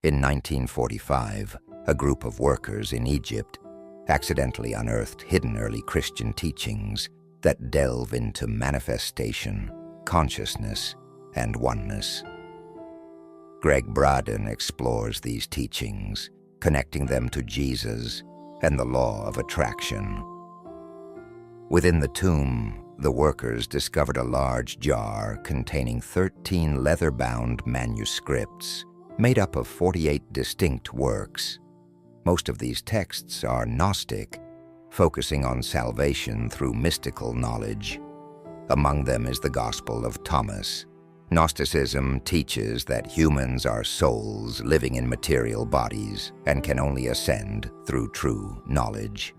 In 1945, a group of workers in Egypt accidentally unearthed hidden early Christian teachings that delve into manifestation, consciousness, and oneness. Greg Braden explores these teachings, connecting them to Jesus and the law of attraction. Within the tomb, the workers discovered a large jar containing 13 leather-bound manuscripts made up of 48 distinct works. Most of these texts are Gnostic, focusing on salvation through mystical knowledge. Among them is the Gospel of Thomas. Gnosticism teaches that humans are souls living in material bodies and can only ascend through true knowledge.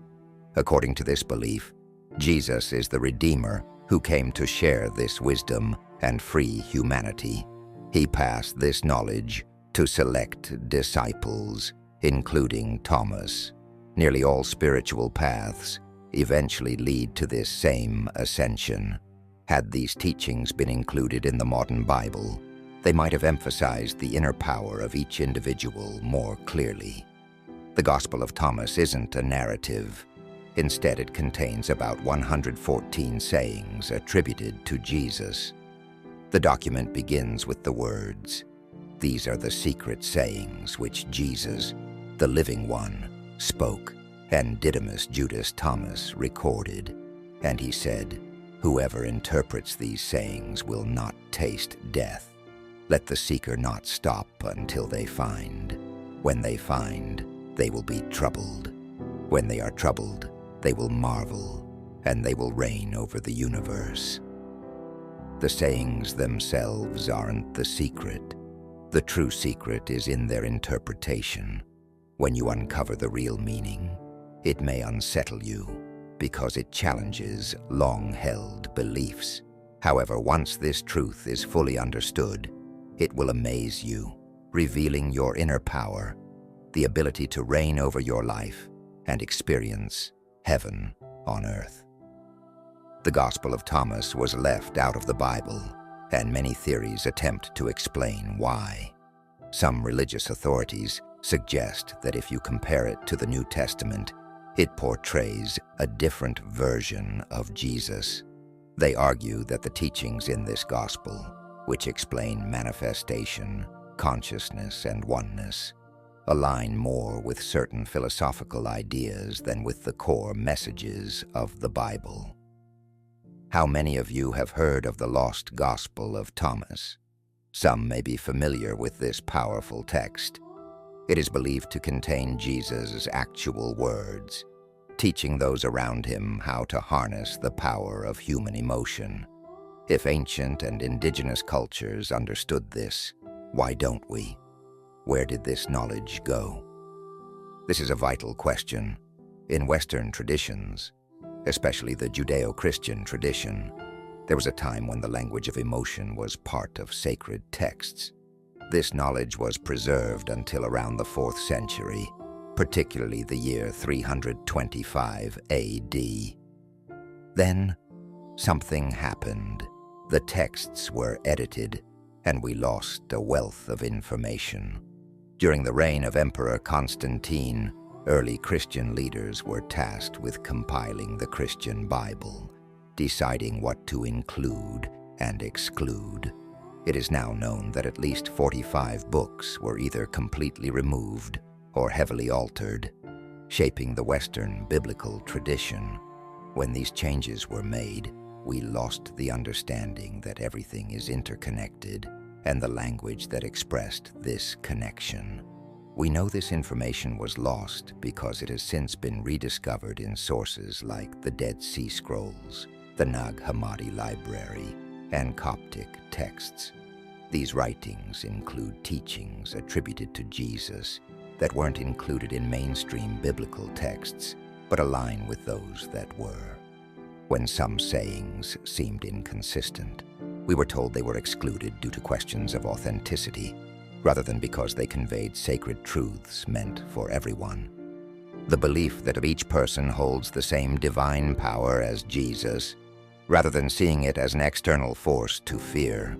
According to this belief, Jesus is the Redeemer who came to share this wisdom and free humanity. He passed this knowledge to select disciples, including Thomas. Nearly all spiritual paths eventually lead to this same ascension. Had these teachings been included in the modern Bible, they might have emphasized the inner power of each individual more clearly. The Gospel of Thomas isn't a narrative. Instead, it contains about 114 sayings attributed to Jesus. The document begins with the words, "These are the secret sayings which Jesus, the living one, spoke, and Didymus Judas Thomas recorded. And he said, 'Whoever interprets these sayings will not taste death. Let the seeker not stop until they find. When they find, they will be troubled. When they are troubled, they will marvel, and they will reign over the universe.'" The sayings themselves aren't the secret. The true secret is in their interpretation. When you uncover the real meaning, it may unsettle you because it challenges long-held beliefs. However, once this truth is fully understood, it will amaze you, revealing your inner power, the ability to reign over your life and experience heaven on earth. The Gospel of Thomas was left out of the Bible, and many theories attempt to explain why. Some religious authorities suggest that if you compare it to the New Testament, it portrays a different version of Jesus. They argue that the teachings in this gospel, which explain manifestation, consciousness, and oneness, align more with certain philosophical ideas than with the core messages of the Bible. How many of you have heard of the lost Gospel of Thomas? Some may be familiar with this powerful text. It is believed to contain Jesus' actual words, teaching those around him how to harness the power of human emotion. If ancient and indigenous cultures understood this, why don't we? Where did this knowledge go? This is a vital question. In Western traditions, especially the Judeo-Christian tradition, there was a time when the language of emotion was part of sacred texts. This knowledge was preserved until around the 4th century, particularly the year 325 AD. Then, something happened. The texts were edited, and we lost a wealth of information. During the reign of Emperor Constantine, early Christian leaders were tasked with compiling the Christian Bible, deciding what to include and exclude. It is now known that at least 45 books were either completely removed or heavily altered, shaping the Western biblical tradition. When these changes were made, we lost the understanding that everything is interconnected and the language that expressed this connection. We know this information was lost because it has since been rediscovered in sources like the Dead Sea Scrolls, the Nag Hammadi Library, and Coptic texts. These writings include teachings attributed to Jesus that weren't included in mainstream biblical texts, but align with those that were. When some sayings seemed inconsistent, we were told they were excluded due to questions of authenticity, rather than because they conveyed sacred truths meant for everyone. The belief that each person holds the same divine power as Jesus, rather than seeing it as an external force to fear.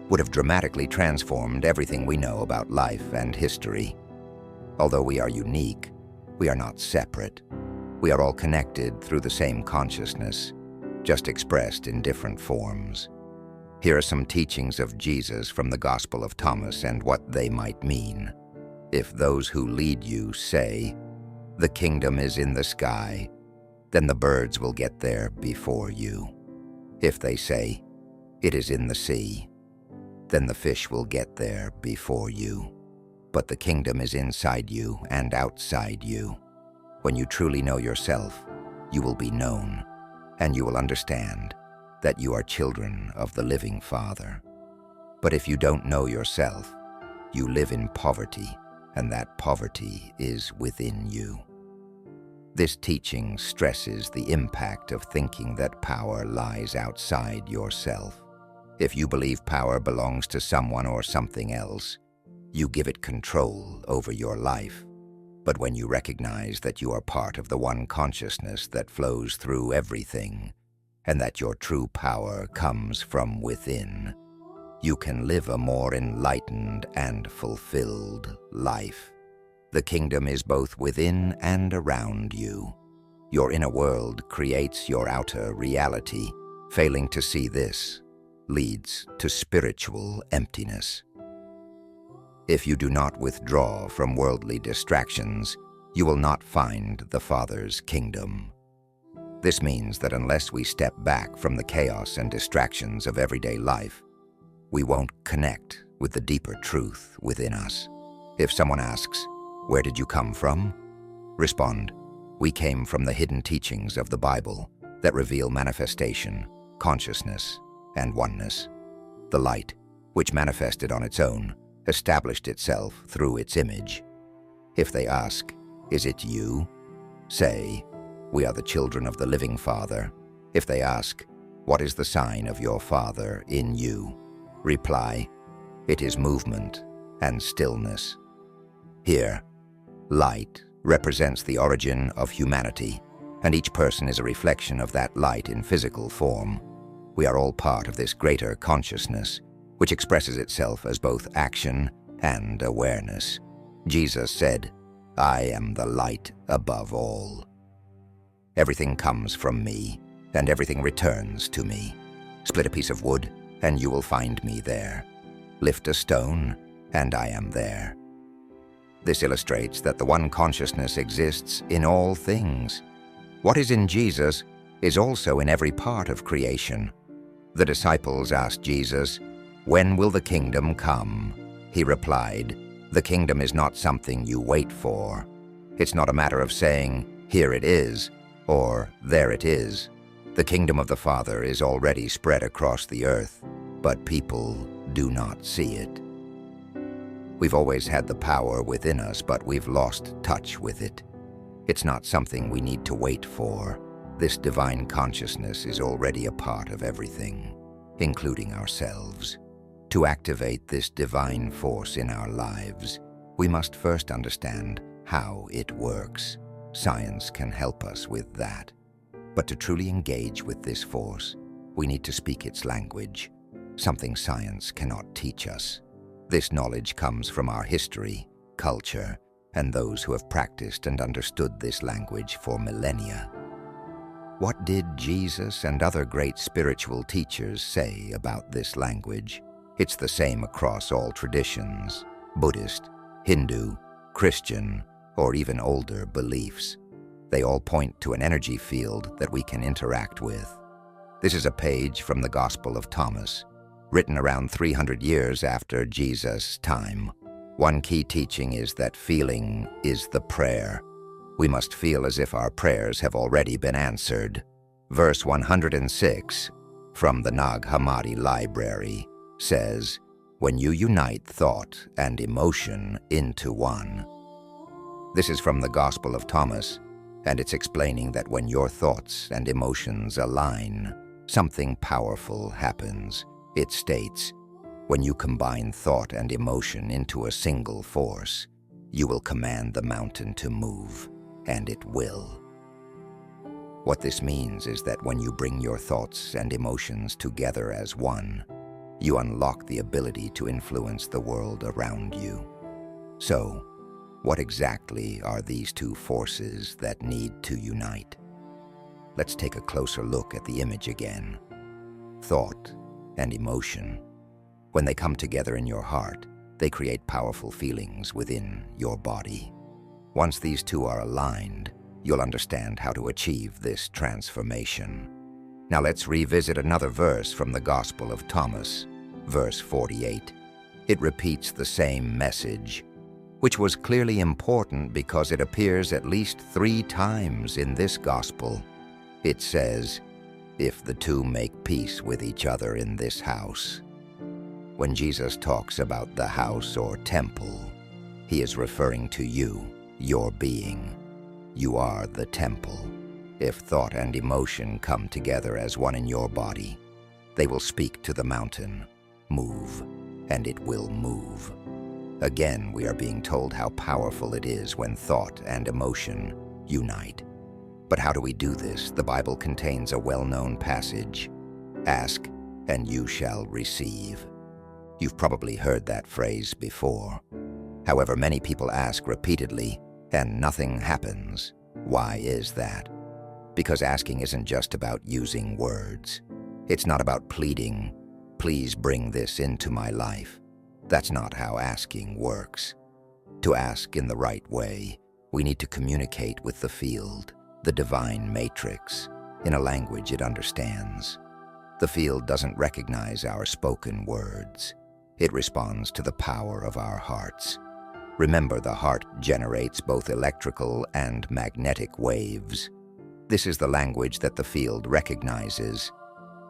would have dramatically transformed everything we know about life and history. Although we are unique, we are not separate. We are all connected through the same consciousness, just expressed in different forms. Here are some teachings of Jesus from the Gospel of Thomas and what they might mean. If those who lead you say, "The kingdom is in the sky," then the birds will get there before you. If they say, "It is in the sea," then the fish will get there before you. But the kingdom is inside you and outside you. When you truly know yourself, you will be known, and you will understand that you are children of the living Father. But if you don't know yourself, you live in poverty, and that poverty is within you. This teaching stresses the impact of thinking that power lies outside yourself. If you believe power belongs to someone or something else, you give it control over your life. But when you recognize that you are part of the one consciousness that flows through everything, and that your true power comes from within, you can live a more enlightened and fulfilled life. The kingdom is both within and around you. Your inner world creates your outer reality. Failing to see this leads to spiritual emptiness. If you do not withdraw from worldly distractions, you will not find the Father's kingdom. This means that unless we step back from the chaos and distractions of everyday life, we won't connect with the deeper truth within us. If someone asks, "Where did you come from?" respond, "We came from the hidden teachings of the Bible that reveal manifestation, consciousness, and oneness. The light, which manifested on its own, established itself through its image." If they ask, "Is it you?" say, "We are the children of the living Father." If they ask, "What is the sign of your Father in you?" reply, "It is movement and stillness." Here, light represents the origin of humanity, and each person is a reflection of that light in physical form. We are all part of this greater consciousness, which expresses itself as both action and awareness. Jesus said, "I am the light above all." Everything comes from me, and everything returns to me. Split a piece of wood, and you will find me there. Lift a stone, and I am there. This illustrates that the one consciousness exists in all things. What is in Jesus is also in every part of creation. The disciples asked Jesus, "When will the kingdom come?" He replied, "The kingdom is not something you wait for. It's not a matter of saying, 'Here it is,' or 'There it is.' The kingdom of the Father is already spread across the earth, but people do not see it. We've always had the power within us, but we've lost touch with it. It's not something we need to wait for. This divine consciousness is already a part of everything, including ourselves. To activate this divine force in our lives, we must first understand how it works. Science can help us with that. But to truly engage with this force, we need to speak its language, something science cannot teach us. This knowledge comes from our history, culture, and those who have practiced and understood this language for millennia. What did Jesus and other great spiritual teachers say about this language? It's the same across all traditions, Buddhist, Hindu, Christian, or even older beliefs. They all point to an energy field that we can interact with. This is a page from the Gospel of Thomas, written around 300 years after Jesus' time. One key teaching is that feeling is the prayer. We must feel as if our prayers have already been answered. Verse 106 from the Nag Hammadi Library says, "When you unite thought and emotion into one." This is from the Gospel of Thomas, and it's explaining that when your thoughts and emotions align, something powerful happens. It states, "When you combine thought and emotion into a single force, you will command the mountain to move, and it will." What this means is that when you bring your thoughts and emotions together as one, you unlock the ability to influence the world around you. So, what exactly are these two forces that need to unite? Let's take a closer look at the image again. Thought and emotion. When they come together in your heart, they create powerful feelings within your body. Once these two are aligned, you'll understand how to achieve this transformation. Now let's revisit another verse from the Gospel of Thomas, verse 48. It repeats the same message, which was clearly important because it appears at least 3 times in this Gospel. It says, "If the two make peace with each other in this house." When Jesus talks about the house or temple, he is referring to you, your being. You are the temple. If thought and emotion come together as one in your body, they will speak to the mountain, "Move," and it will move. Again, we are being told how powerful it is when thought and emotion unite. But how do we do this? The Bible contains a well-known passage, "Ask, and you shall receive." You've probably heard that phrase before. However, many people ask repeatedly, and nothing happens. Why is that? Because asking isn't just about using words. It's not about pleading, "Please bring this into my life." That's not how asking works. To ask in the right way, we need to communicate with the field, the divine matrix, in a language it understands. The field doesn't recognize our spoken words. It responds to the power of our hearts. Remember, the heart generates both electrical and magnetic waves. This is the language that the field recognizes.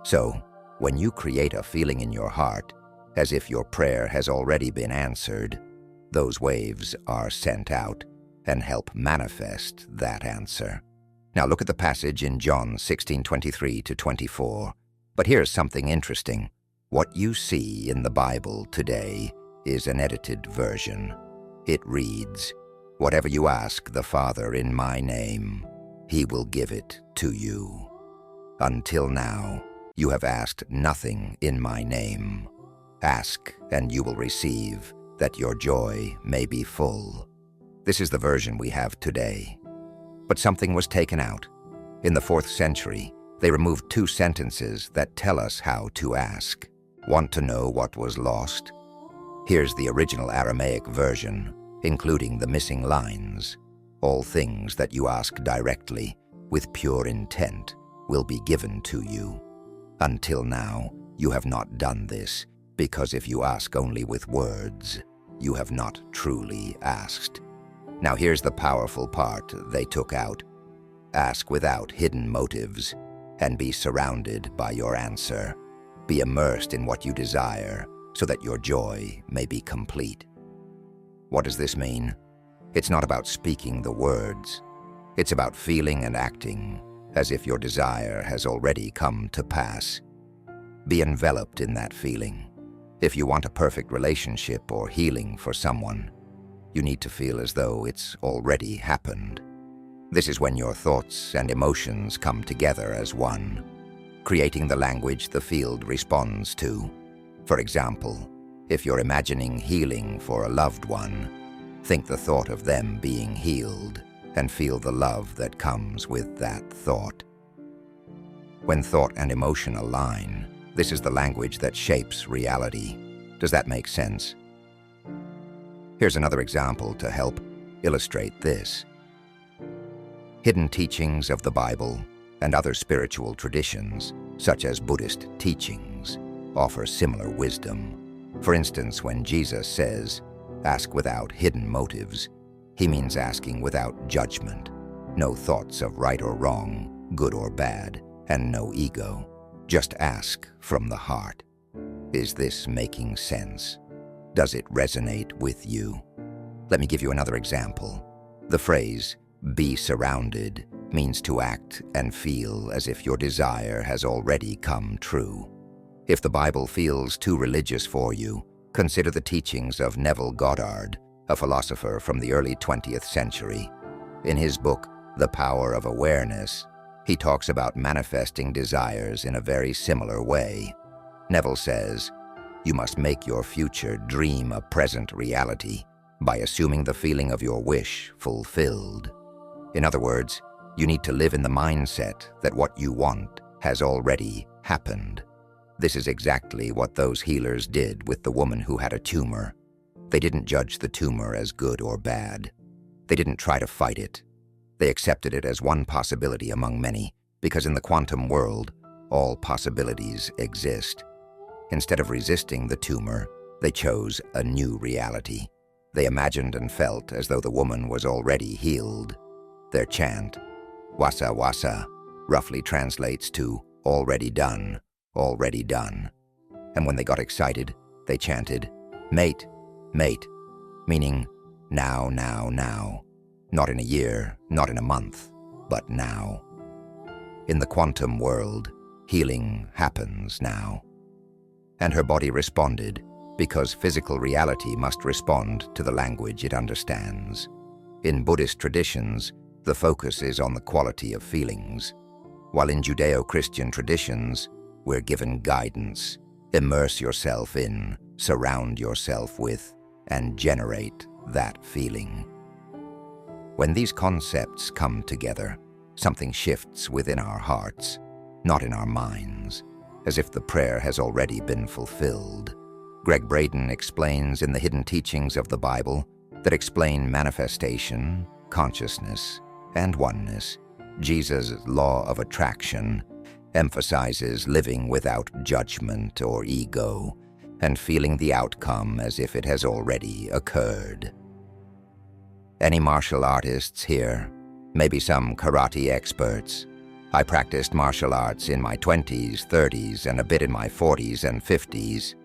So, when you create a feeling in your heart, as if your prayer has already been answered, those waves are sent out and help manifest that answer. Now look at the passage in John 16:23-24. But here's something interesting. What you see in the Bible today is an edited version. It reads, "Whatever you ask the Father in my name, he will give it to you. Until now, you have asked nothing in my name. Ask, and you will receive, that your joy may be full." This is the version we have today. But something was taken out. In the 4th century, they removed 2 sentences that tell us how to ask. Want to know what was lost? Here's the original Aramaic version, including the missing lines. "All things that you ask directly, with pure intent, will be given to you. Until now, you have not done this, because if you ask only with words, you have not truly asked." Now here's the powerful part they took out. "Ask without hidden motives, and be surrounded by your answer. Be immersed in what you desire, so that your joy may be complete." What does this mean? It's not about speaking the words. It's about feeling and acting as if your desire has already come to pass. Be enveloped in that feeling. If you want a perfect relationship or healing for someone, you need to feel as though it's already happened. This is when your thoughts and emotions come together as one, creating the language the field responds to. For example, if you're imagining healing for a loved one, think the thought of them being healed and feel the love that comes with that thought. When thought and emotion align, this is the language that shapes reality. Does that make sense? Here's another example to help illustrate this. Hidden teachings of the Bible and other spiritual traditions, such as Buddhist teachings, offer similar wisdom. For instance, when Jesus says, "Ask without hidden motives," he means asking without judgment, no thoughts of right or wrong, good or bad, and no ego. Just ask from the heart. Is this making sense? Does it resonate with you? Let me give you another example. The phrase, "be surrounded," means to act and feel as if your desire has already come true. If the Bible feels too religious for you, consider the teachings of Neville Goddard, a philosopher from the early 20th century. In his book, The Power of Awareness, he talks about manifesting desires in a very similar way. Neville says, You must make your future dream a present reality by assuming the feeling of your wish fulfilled. In other words, you need to live in the mindset that what you want has already happened. This is exactly what those healers did with the woman who had a tumor. They didn't judge the tumor as good or bad. They didn't try to fight it. They accepted it as one possibility among many, because in the quantum world, all possibilities exist. Instead of resisting the tumor, they chose a new reality. They imagined and felt as though the woman was already healed. Their chant, wasa wasa, roughly translates to already done, already done. And when they got excited, they chanted, mate, mate, meaning now, now, now. Not in a year, not in a month, but now. In the quantum world, healing happens now. And her body responded, because physical reality must respond to the language it understands. In Buddhist traditions, the focus is on the quality of feelings, while in Judeo-Christian traditions, we're given guidance. Immerse yourself in, surround yourself with, and generate that feeling. When these concepts come together, something shifts within our hearts, not in our minds, as if the prayer has already been fulfilled. Greg Braden explains in the hidden teachings of the Bible that explain manifestation, consciousness, and oneness. Jesus' law of attraction emphasizes living without judgment or ego and feeling the outcome as if it has already occurred. Any martial artists here? Maybe some karate experts? I practiced martial arts in my 20s, 30s, and a bit in my 40s and 50s.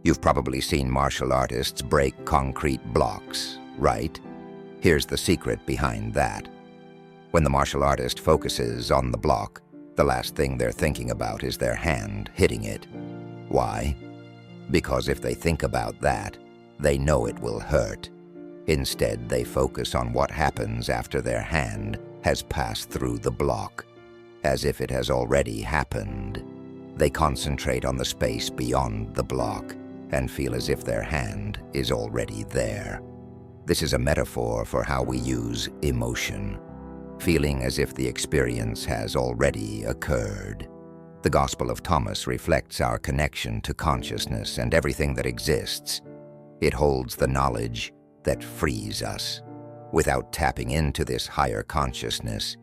You've probably seen martial artists break concrete blocks, right? Here's the secret behind that. When the martial artist focuses on the block, the last thing they're thinking about is their hand hitting it. Why? Because if they think about that, they know it will hurt. Instead, they focus on what happens after their hand has passed through the block, as if it has already happened. They concentrate on the space beyond the block and feel as if their hand is already there. This is a metaphor for how we use emotion, feeling as if the experience has already occurred. The Gospel of Thomas reflects our connection to consciousness and everything that exists. It holds the knowledge that frees us. Without tapping into this higher consciousness,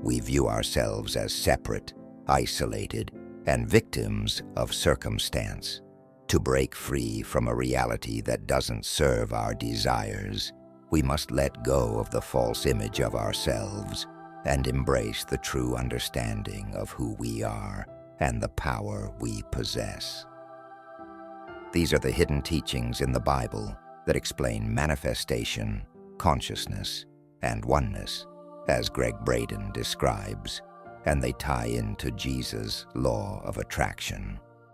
we view ourselves as separate, isolated, and victims of circumstance. To break free from a reality that doesn't serve our desires, we must let go of the false image of ourselves and embrace the true understanding of who we are and the power we possess. These are the hidden teachings in the Bible that explain manifestation, consciousness, and oneness, as Greg Braden describes, and they tie into Jesus' law of attraction.